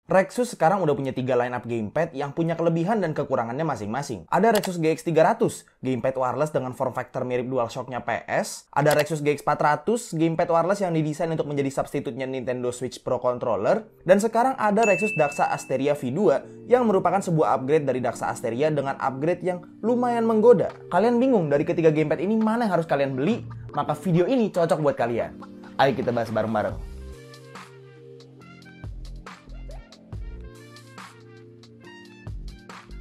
Rexus sekarang udah punya 3 lineup gamepad yang punya kelebihan dan kekurangannya masing-masing. Ada Rexus GX 300, gamepad wireless dengan form factor mirip DualShock-nya PS. Ada Rexus GX 400, gamepad wireless yang didesain untuk menjadi substitutnya Nintendo Switch Pro Controller. Dan sekarang ada Rexus Daxa Asteria V2 yang merupakan sebuah upgrade dari Daxa Asteria dengan upgrade yang lumayan menggoda. Kalian bingung dari ketiga gamepad ini mana yang harus kalian beli? Maka video ini cocok buat kalian. Ayo kita bahas bareng-bareng.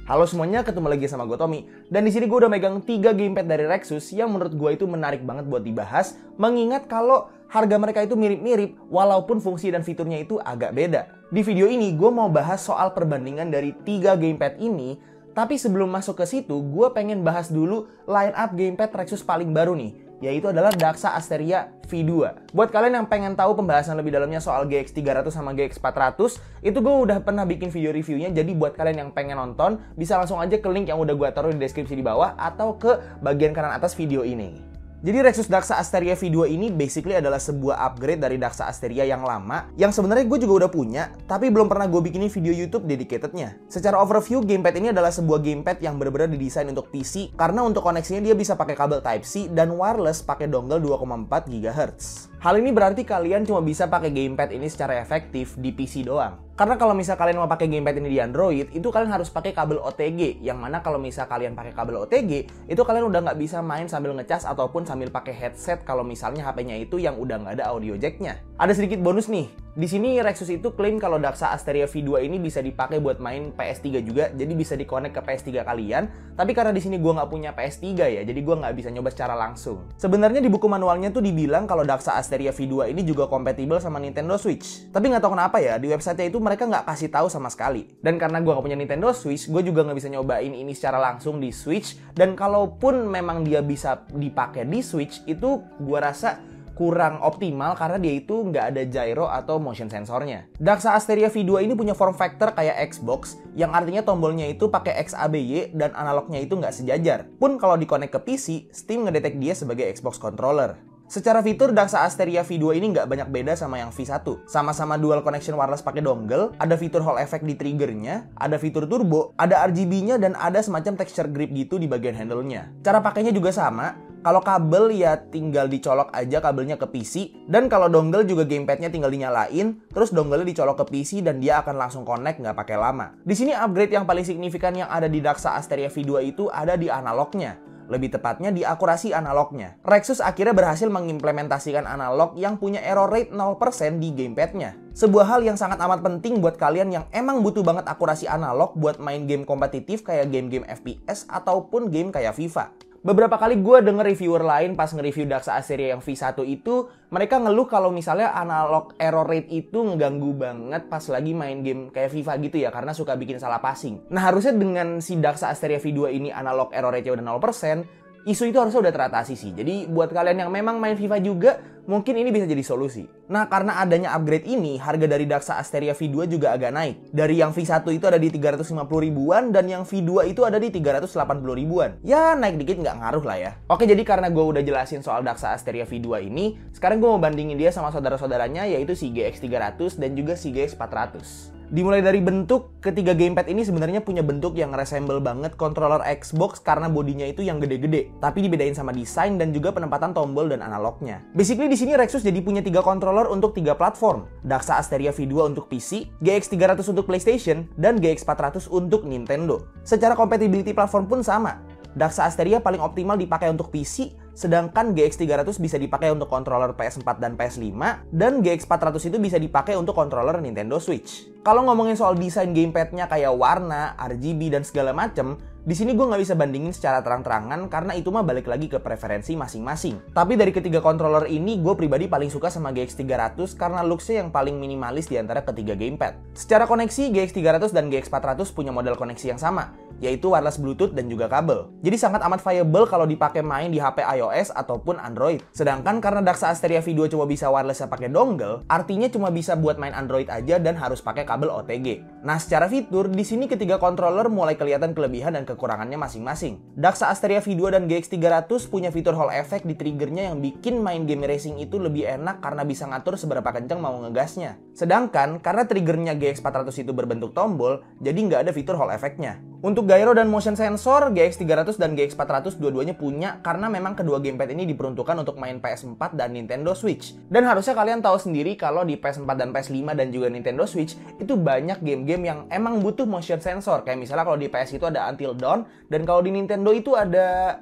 Halo semuanya, ketemu lagi sama gue Tommy. Dan di sini gue udah megang 3 gamepad dari Rexus yang menurut gue itu menarik banget buat dibahas, mengingat kalau harga mereka itu mirip-mirip walaupun fungsi dan fiturnya itu agak beda. Di video ini gue mau bahas soal perbandingan dari 3 gamepad ini, tapi sebelum masuk ke situ gue pengen bahas dulu line up gamepad Rexus paling baru nih, yaitu adalah Daxa Asteria V2. Buat kalian yang pengen tahu pembahasan lebih dalamnya soal GX 300 sama GX 400, itu gue udah pernah bikin video reviewnya, jadi buat kalian yang pengen nonton, bisa langsung aja ke link yang udah gue taruh di deskripsi di bawah, atau ke bagian kanan atas video ini. Jadi Rexus Daxa Asteria V2 ini basically adalah sebuah upgrade dari Daxa Asteria yang lama, yang sebenarnya gue juga udah punya, tapi belum pernah gue bikinin video YouTube dedicatednya. Secara overview, gamepad ini adalah sebuah gamepad yang benar-benar didesain untuk PC, karena untuk koneksinya dia bisa pakai kabel Type-C dan wireless pakai dongle 2,4 GHz. Hal ini berarti kalian cuma bisa pakai gamepad ini secara efektif di PC doang. Karena kalau misal kalian mau pakai gamepad ini di Android, itu kalian harus pakai kabel OTG. Yang mana kalau misal kalian pakai kabel OTG, itu kalian udah nggak bisa main sambil ngecas ataupun sambil pakai headset kalau misalnya HP-nya itu yang udah nggak ada audio jack-nya. Ada sedikit bonus nih. Di sini Rexus itu klaim kalau Daxa Asteria V2 ini bisa dipakai buat main PS3 juga, jadi bisa dikonek ke PS3 kalian. Tapi karena di sini gue nggak punya PS3 ya, jadi gue nggak bisa nyoba secara langsung. Sebenarnya di buku manualnya tuh dibilang kalau Daxa Asteria V2 ini juga kompatibel sama Nintendo Switch. Tapi nggak tahu kenapa ya, di website-nya itu mereka nggak kasih tahu sama sekali. Dan karena gue nggak punya Nintendo Switch, gue juga nggak bisa nyobain ini secara langsung di Switch. Dan kalaupun memang dia bisa dipakai di Switch, itu gue rasa kurang optimal karena dia itu nggak ada gyro atau motion sensornya. Daxa Asteria V2 ini punya form factor kayak Xbox, yang artinya tombolnya itu pakai XABY dan analognya itu nggak sejajar. Pun kalau dikonek ke PC, Steam ngedetek dia sebagai Xbox controller. Secara fitur, Daxa Asteria V2 ini nggak banyak beda sama yang V1. Sama-sama dual connection wireless pakai dongle, ada fitur Hall effect di triggernya, ada fitur turbo, ada RGB-nya, dan ada semacam texture grip gitu di bagian handle-nya. Cara pakainya juga sama. Kalau kabel ya tinggal dicolok aja kabelnya ke PC, dan kalau dongle juga gamepadnya tinggal dinyalain, terus dongle dicolok ke PC dan dia akan langsung connect nggak pakai lama. Di sini upgrade yang paling signifikan yang ada di Daxa Asteria V2 itu ada di analognya. Lebih tepatnya di akurasi analognya. Rexus akhirnya berhasil mengimplementasikan analog yang punya error rate 0% di gamepadnya. Sebuah hal yang sangat amat penting buat kalian yang emang butuh banget akurasi analog buat main game kompetitif kayak game-game FPS ataupun game kayak FIFA. Beberapa kali gue denger reviewer lain pas nge-review Daxa Asteria yang V1 itu, mereka ngeluh kalau misalnya analog error rate itu ngeganggu banget pas lagi main game kayak FIFA gitu ya, karena suka bikin salah passing. Nah harusnya dengan si Daxa Asteria V2 ini analog error rate-nya udah 0%, isu itu harusnya udah teratasi sih. Jadi buat kalian yang memang main FIFA juga, mungkin ini bisa jadi solusi. Nah karena adanya upgrade ini, harga dari Daxa Asteria V2 juga agak naik. Dari yang V1 itu ada di 350 ribuan, dan yang V2 itu ada di 380 ribuan. Ya naik dikit nggak ngaruh lah ya. Oke, jadi karena gue udah jelasin soal Daxa Asteria V2 ini, sekarang gue mau bandingin dia sama saudara-saudaranya, yaitu si GX 300 dan juga si GX 400. Dimulai dari bentuk, ketiga gamepad ini sebenarnya punya bentuk yang resemble banget controller Xbox karena bodinya itu yang gede-gede, tapi dibedain sama desain dan juga penempatan tombol dan analognya. Basically di sini Rexus jadi punya 3 controller untuk 3 platform. Daxa Asteria V2 untuk PC, GX 300 untuk PlayStation, dan GX 400 untuk Nintendo. Secara compatibility platform pun sama. Daxa Asteria paling optimal dipakai untuk PC, sedangkan GX 300 bisa dipakai untuk controller PS4 dan PS5, dan GX 400 itu bisa dipakai untuk controller Nintendo Switch. Kalau ngomongin soal desain gamepadnya kayak warna, RGB, dan segala macem, di sini gue nggak bisa bandingin secara terang-terangan karena itu mah balik lagi ke preferensi masing-masing. Tapi dari ketiga controller ini, gue pribadi paling suka sama GX 300 karena looks-nya yang paling minimalis di antara ketiga gamepad. Secara koneksi, GX 300 dan GX 400 punya model koneksi yang sama, yaitu wireless Bluetooth dan juga kabel. Jadi sangat amat viable kalau dipakai main di HP iOS ataupun Android. Sedangkan karena Daxa Asteria V2 cuma bisa wirelessnya pakai dongle, artinya cuma bisa buat main Android aja dan harus pakai kabel OTG. Nah, secara fitur, di sini ketiga controller mulai kelihatan kelebihan dan kekurangannya masing-masing. Daxa Asteria V2 dan GX 300 punya fitur Hall Effect di triggernya yang bikin main game racing itu lebih enak karena bisa ngatur seberapa kencang mau ngegasnya. Sedangkan karena triggernya GX 400 itu berbentuk tombol, jadi nggak ada fitur Hall Effect-nya. Untuk gyro dan motion sensor, GX 300 dan GX 400 dua-duanya punya karena memang kedua gamepad ini diperuntukkan untuk main PS4 dan Nintendo Switch. Dan harusnya kalian tahu sendiri kalau di PS4 dan PS5 dan juga Nintendo Switch itu banyak game-game yang emang butuh motion sensor. Kayak misalnya kalau di PS itu ada Until Dawn, dan kalau di Nintendo itu ada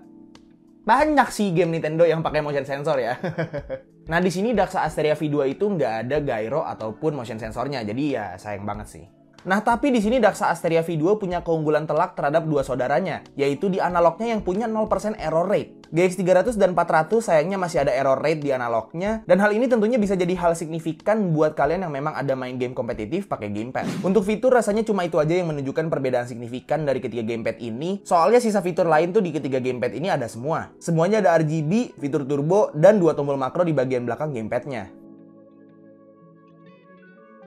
banyak sih game Nintendo yang pakai motion sensor ya. Nah di sini Daxa Asteria V2 itu nggak ada gyro ataupun motion sensornya, jadi ya sayang banget sih. Nah tapi di sini Daxa Asteria V2 punya keunggulan telak terhadap dua saudaranya, yaitu di analognya yang punya 0% error rate. GX 300 dan 400 sayangnya masih ada error rate di analognya, dan hal ini tentunya bisa jadi hal signifikan buat kalian yang memang ada main game kompetitif pakai gamepad. Untuk fitur rasanya cuma itu aja yang menunjukkan perbedaan signifikan dari ketiga gamepad ini, soalnya sisa fitur lain tuh di ketiga gamepad ini ada semua. Semuanya ada RGB, fitur turbo, dan dua tombol makro di bagian belakang gamepadnya.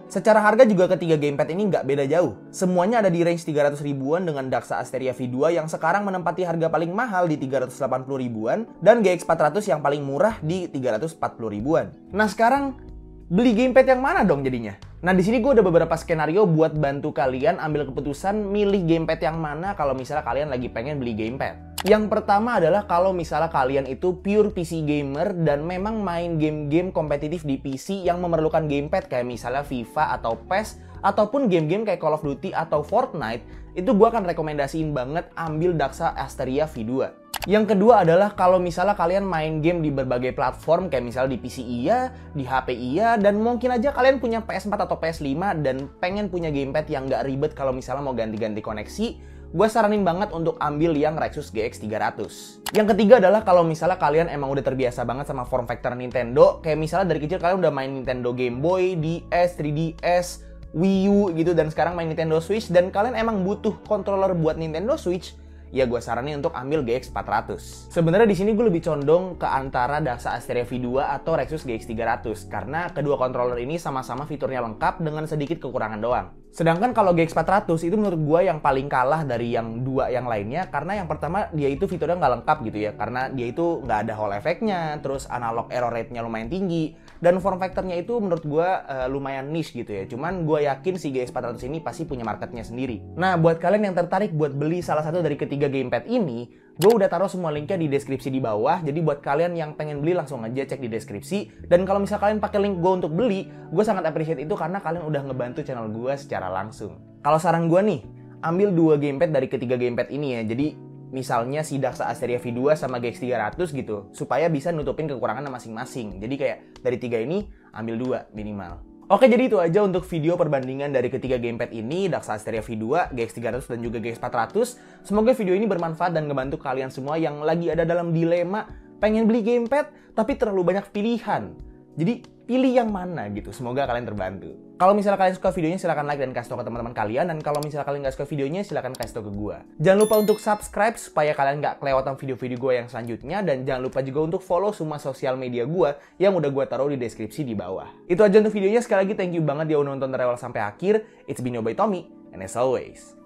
Secara harga juga ketiga gamepad ini nggak beda jauh. Semuanya ada di range 300 ribuan dengan Daxa Asteria V2 yang sekarang menempati harga paling mahal di 380 ribuan dan GX 400 yang paling murah di 340 ribuan. Nah sekarang beli gamepad yang mana dong jadinya? Nah di sini gue ada beberapa skenario buat bantu kalian ambil keputusan milih gamepad yang mana kalau misalnya kalian lagi pengen beli gamepad. Yang pertama adalah kalau misalnya kalian itu pure PC gamer dan memang main game-game kompetitif di PC yang memerlukan gamepad kayak misalnya FIFA atau PES ataupun game-game kayak Call of Duty atau Fortnite, itu gue akan rekomendasiin banget ambil Daxa Asteria V2. Yang kedua adalah kalau misalnya kalian main game di berbagai platform kayak misalnya di PC iya, di HP iya, dan mungkin aja kalian punya PS4 atau PS5 dan pengen punya gamepad yang nggak ribet kalau misalnya mau ganti-ganti koneksi, gue saranin banget untuk ambil yang Rexus GX 300. Yang ketiga adalah kalau misalnya kalian emang udah terbiasa banget sama form factor Nintendo, kayak misalnya dari kecil kalian udah main Nintendo Game Boy, DS, 3DS, Wii U gitu, dan sekarang main Nintendo Switch, dan kalian emang butuh controller buat Nintendo Switch, ya gue saranin untuk ambil GX 400. Sebenarnya di sini gue lebih condong ke antara Daxa Asteria V2 atau Rexus GX 300 karena kedua controller ini sama-sama fiturnya lengkap dengan sedikit kekurangan doang. Sedangkan kalau GX 400 itu menurut gue yang paling kalah dari yang dua yang lainnya karena yang pertama dia itu fiturnya nggak lengkap gitu ya, karena dia itu nggak ada Hall Effect-nya, terus analog error rate-nya lumayan tinggi, dan form factor-nya itu menurut gue lumayan niche gitu ya. Cuman gue yakin si GX 400 ini pasti punya marketnya sendiri. Nah buat kalian yang tertarik buat beli salah satu dari ketiga gamepad ini, gue udah taruh semua linknya di deskripsi di bawah. Jadi buat kalian yang pengen beli langsung aja cek di deskripsi. Dan kalau misalnya kalian pakai link gue untuk beli, gue sangat appreciate itu karena kalian udah ngebantu channel gue secara langsung. Kalau saran gue nih, ambil dua gamepad dari ketiga gamepad ini ya. Jadi misalnya si Daxa Asteria V2 sama GX 300 gitu, supaya bisa nutupin kekurangannya masing-masing. Jadi kayak dari tiga ini ambil dua minimal. Oke, jadi itu aja untuk video perbandingan dari ketiga gamepad ini, Daxa Asteria V2, GX 300, dan juga GX 400. Semoga video ini bermanfaat dan ngebantu kalian semua yang lagi ada dalam dilema pengen beli gamepad tapi terlalu banyak pilihan. Jadi pilih yang mana gitu, semoga kalian terbantu. Kalau misalnya kalian suka videonya silahkan like dan kasih tau ke teman-teman kalian. Dan kalau misalnya kalian nggak suka videonya silahkan kasih tau ke gue. Jangan lupa untuk subscribe supaya kalian nggak kelewatan video-video gue yang selanjutnya. Dan jangan lupa juga untuk follow semua sosial media gue yang udah gue taruh di deskripsi di bawah. Itu aja untuk videonya. Sekali lagi thank you banget ya udah nonton dari awal sampai akhir. It's been your boy Tommy, and as always,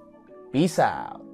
peace out.